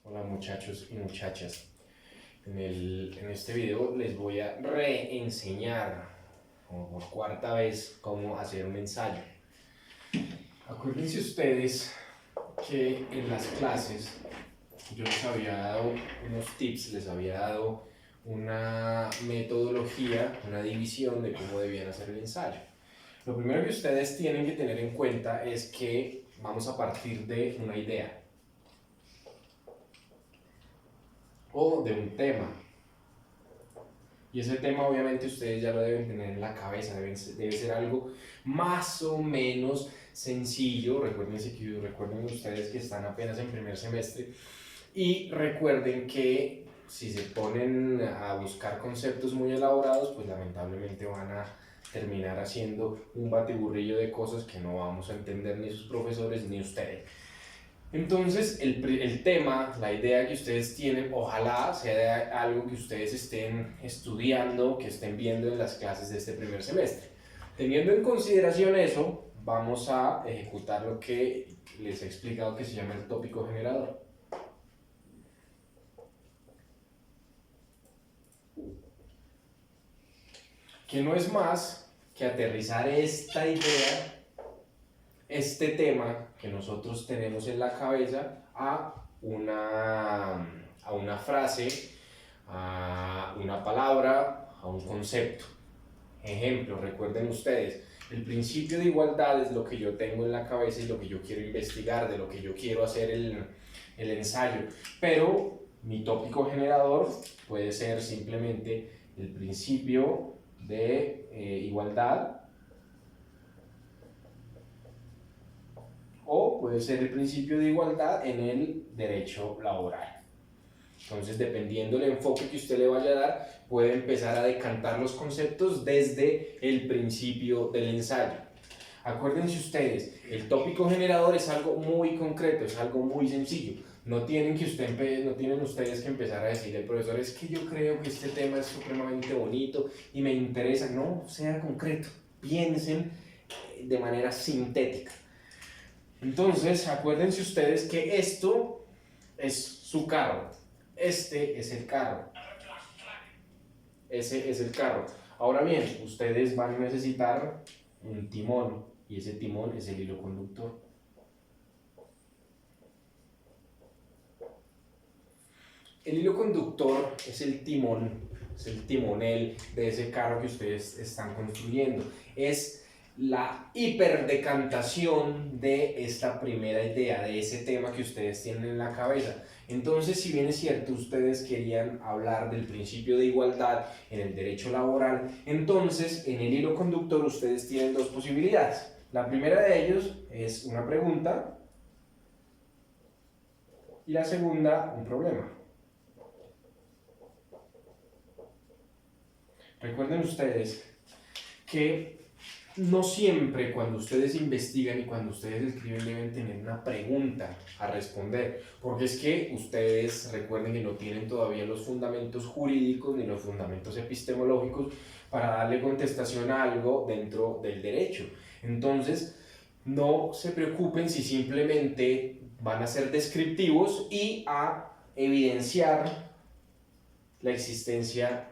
Hola muchachos y muchachas. En este video les voy a reenseñar, como por cuarta vez, cómo hacer un ensayo. Acuérdense ustedes que en las clases yo les había dado unos tips, les había dado una metodología, una división de cómo debían hacer el ensayo. Lo primero que ustedes tienen que tener en cuenta es que vamos a partir de una idea o de un tema. Y ese tema obviamente ustedes ya lo deben tener en la cabeza, debe ser algo más o menos sencillo. Recuerden ustedes que están apenas en primer semestre y recuerden que si se ponen a buscar conceptos muy elaborados, pues lamentablemente van a terminar haciendo un batiburrillo de cosas que no vamos a entender ni sus profesores ni ustedes. Entonces, el tema, la idea que ustedes tienen, ojalá sea algo que ustedes estén estudiando, que estén viendo en las clases de este primer semestre. Teniendo en consideración eso, vamos a ejecutar lo que les he explicado que se llama el tópico generador. Que no es más que aterrizar esta idea, este tema que nosotros tenemos en la cabeza a una frase, a una palabra, a un concepto. Ejemplo, recuerden ustedes, el principio de igualdad es lo que yo tengo en la cabeza y lo que yo quiero investigar, de lo que yo quiero hacer el ensayo. Pero mi tópico generador puede ser simplemente el principio de igualdad, o puede ser el principio de igualdad en el derecho laboral. Entonces, dependiendo del enfoque que usted le vaya a dar, puede empezar a decantar los conceptos desde el principio del ensayo. Acuérdense ustedes, el tópico generador es algo muy concreto, es algo muy sencillo. No tienen ustedes que empezar a decirle al profesor, es que yo creo que este tema es supremamente bonito y me interesa. No, sea concreto, piensen de manera sintética. Entonces, acuérdense ustedes que esto es su carro, este es el carro, ese es el carro. Ahora bien, ustedes van a necesitar un timón y ese timón es el hilo conductor. El hilo conductor es el timón, es el timonel de ese carro que ustedes están construyendo. Es la hiperdecantación de esta primera idea, de ese tema que ustedes tienen en la cabeza. Entonces, si bien es cierto, ustedes querían hablar del principio de igualdad en el derecho laboral, entonces en el hilo conductor ustedes tienen dos posibilidades. La primera de ellos es una pregunta y la segunda un problema. Recuerden ustedes que no siempre cuando ustedes investigan y cuando ustedes escriben deben tener una pregunta a responder, porque es que ustedes recuerden que no tienen todavía los fundamentos jurídicos ni los fundamentos epistemológicos para darle contestación a algo dentro del derecho. Entonces, no se preocupen si simplemente van a ser descriptivos y a evidenciar la existencia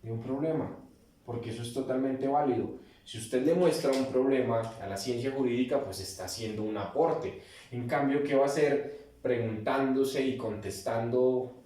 de un problema, porque eso es totalmente válido. Si usted le muestra un problema a la ciencia jurídica, pues está haciendo un aporte. En cambio, ¿qué va a hacer? Preguntándose y contestando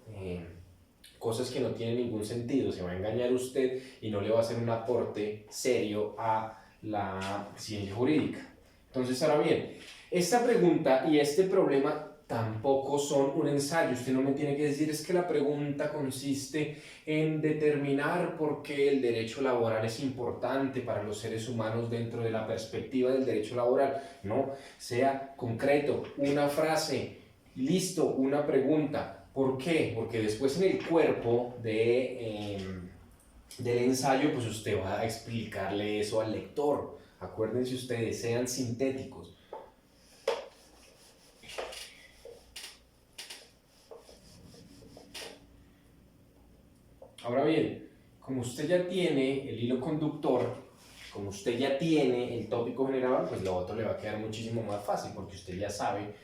cosas que no tienen ningún sentido. Se va a engañar usted y no le va a hacer un aporte serio a la ciencia jurídica. Entonces, ahora bien, esta pregunta y este problema tampoco son un ensayo. Usted no me tiene que decir, es que la pregunta consiste en determinar por qué el derecho laboral es importante para los seres humanos dentro de la perspectiva del derecho laboral. No, sea concreto, una frase, listo, una pregunta. ¿Por qué? Porque después en el cuerpo del ensayo, pues usted va a explicarle eso al lector. Acuérdense ustedes, sean sintéticos. Ahora bien, como usted ya tiene el hilo conductor, como usted ya tiene el tópico generador, pues lo otro le va a quedar muchísimo más fácil porque usted ya sabe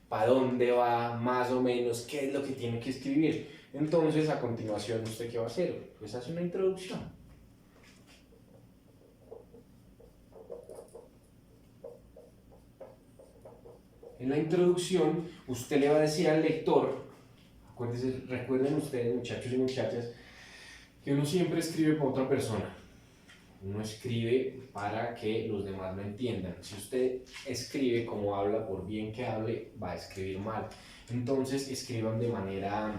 para dónde va, más o menos, qué es lo que tiene que escribir. Entonces, a continuación, ¿usted qué va a hacer? Pues hace una introducción. En la introducción, usted le va a decir al lector, recuerden ustedes, muchachos y muchachas, que uno siempre escribe para otra persona. Uno escribe para que los demás lo entiendan. Si usted escribe como habla, por bien que hable, va a escribir mal. Entonces, escriban de manera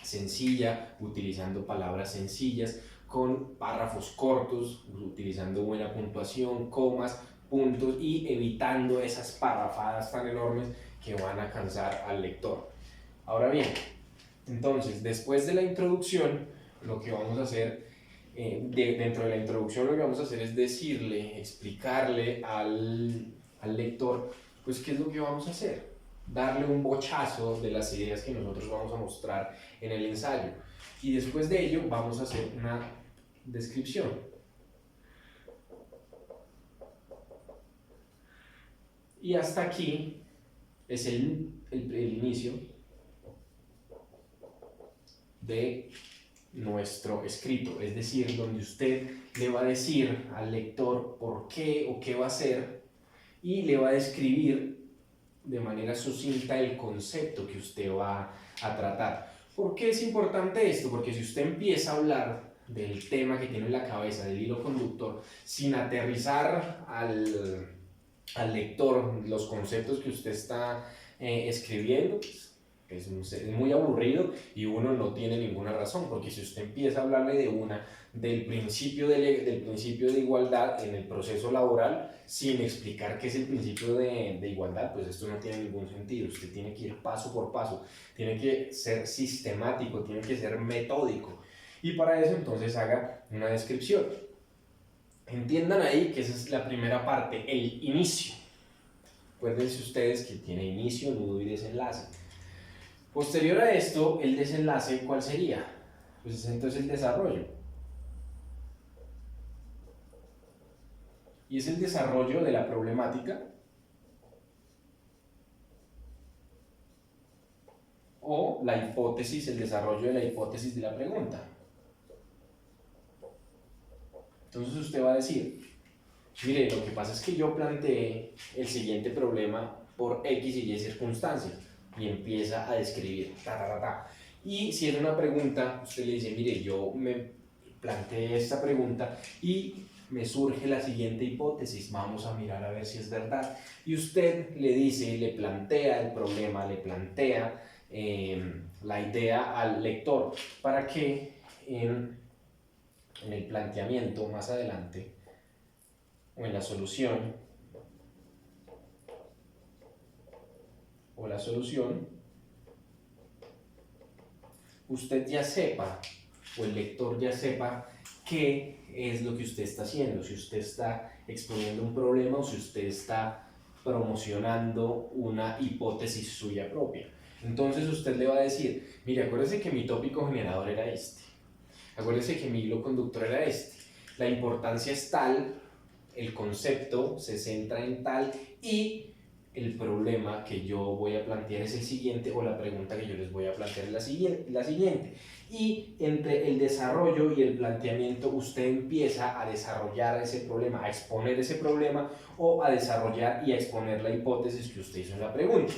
sencilla, utilizando palabras sencillas, con párrafos cortos, utilizando buena puntuación, comas, puntos y evitando esas párrafadas tan enormes que van a cansar al lector. Ahora bien, entonces, después de la introducción, lo que vamos a hacer, dentro de la introducción lo que vamos a hacer es decirle, explicarle al lector, pues qué es lo que vamos a hacer, darle un bochazo de las ideas que nosotros vamos a mostrar en el ensayo. Y después de ello vamos a hacer una descripción. Y hasta aquí es el inicio de nuestro escrito, es decir, donde usted le va a decir al lector por qué o qué va a hacer y le va a describir de manera sucinta el concepto que usted va a tratar. ¿Por qué es importante esto? Porque si usted empieza a hablar del tema que tiene en la cabeza, del hilo conductor, sin aterrizar al lector los conceptos que usted está escribiendo, es muy aburrido y uno no tiene ninguna razón, porque si usted empieza a hablarle del principio de igualdad en el proceso laboral sin explicar qué es el principio de igualdad, pues esto no tiene ningún sentido. Usted tiene que ir paso por paso, tiene que ser sistemático, tiene que ser metódico, y para eso entonces haga una descripción. Entiendan ahí que esa es la primera parte, el inicio. Acuérdense ustedes que tiene inicio, nudo y desenlace. Posterior a esto, el desenlace, ¿cuál sería? Pues es entonces el desarrollo. Y es el desarrollo de la problemática o la hipótesis, el desarrollo de la hipótesis de la pregunta. Entonces usted va a decir, mire, lo que pasa es que yo planteé el siguiente problema por X y Y circunstancias, y empieza a describir, Y si es una pregunta, usted le dice, mire, yo me planteé esta pregunta y me surge la siguiente hipótesis, vamos a mirar a ver si es verdad. Y usted le dice, le plantea el problema, le plantea la idea al lector, para que en el planteamiento más adelante, o en la solución, usted ya sepa, o el lector ya sepa qué es lo que usted está haciendo, si usted está exponiendo un problema o si usted está promocionando una hipótesis suya propia. Entonces usted le va a decir, mire, acuérdese que mi tópico generador era este, acuérdese que mi hilo conductor era este, la importancia es tal, el concepto se centra en tal, y el problema que yo voy a plantear es el siguiente, o la pregunta que yo les voy a plantear es la siguiente. Y entre el desarrollo y el planteamiento, usted empieza a desarrollar ese problema, a exponer ese problema, o a desarrollar y a exponer la hipótesis que usted hizo en la pregunta.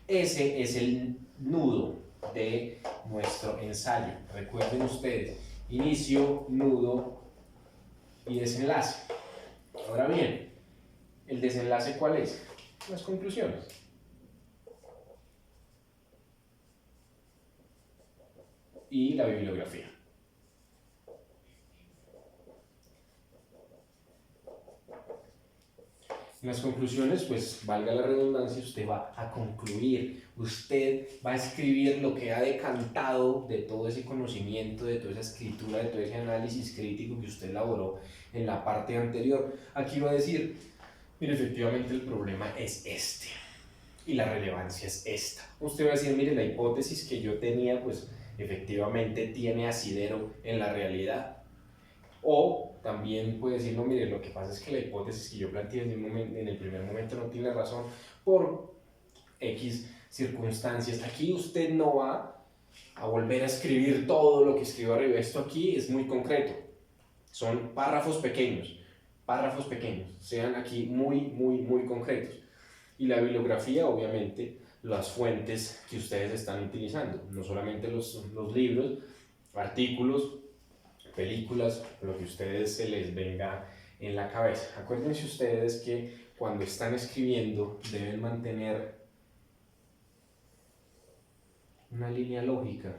Ese es el nudo de nuestro ensayo. Recuerden ustedes, inicio, nudo y desenlace. Ahora bien, ¿el desenlace cuál es? Las conclusiones. Y la bibliografía. En las conclusiones, pues valga la redundancia, usted va a concluir, usted va a escribir lo que ha decantado de todo ese conocimiento, de toda esa escritura, de todo ese análisis crítico que usted elaboró en la parte anterior. Aquí va a decir, mire, efectivamente el problema es este y la relevancia es esta. Usted va a decir, mire, la hipótesis que yo tenía, pues efectivamente tiene asidero en la realidad. O también puede decir, no, mire, lo que pasa es que la hipótesis que yo planteé en el primer momento no tiene razón por X circunstancias. Aquí usted no va a volver a escribir todo lo que escribió arriba. Esto aquí es muy concreto. Son párrafos pequeños. Sean aquí muy concretos. Y la bibliografía, obviamente, las fuentes que ustedes están utilizando. No solamente los libros, artículos, películas, lo que a ustedes se les venga en la cabeza. Acuérdense ustedes que cuando están escribiendo deben mantener una línea lógica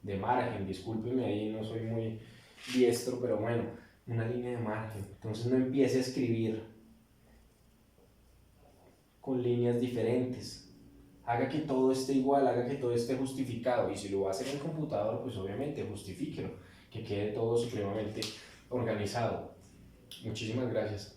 de margen. Discúlpenme, ahí no soy muy diestro, pero bueno, una línea de margen. Entonces no empiece a escribir con líneas diferentes. Haga que todo esté igual, haga que todo esté justificado. Y si lo va a hacer en computador, pues obviamente justifíquelo, que quede todo supremamente organizado. Muchísimas gracias.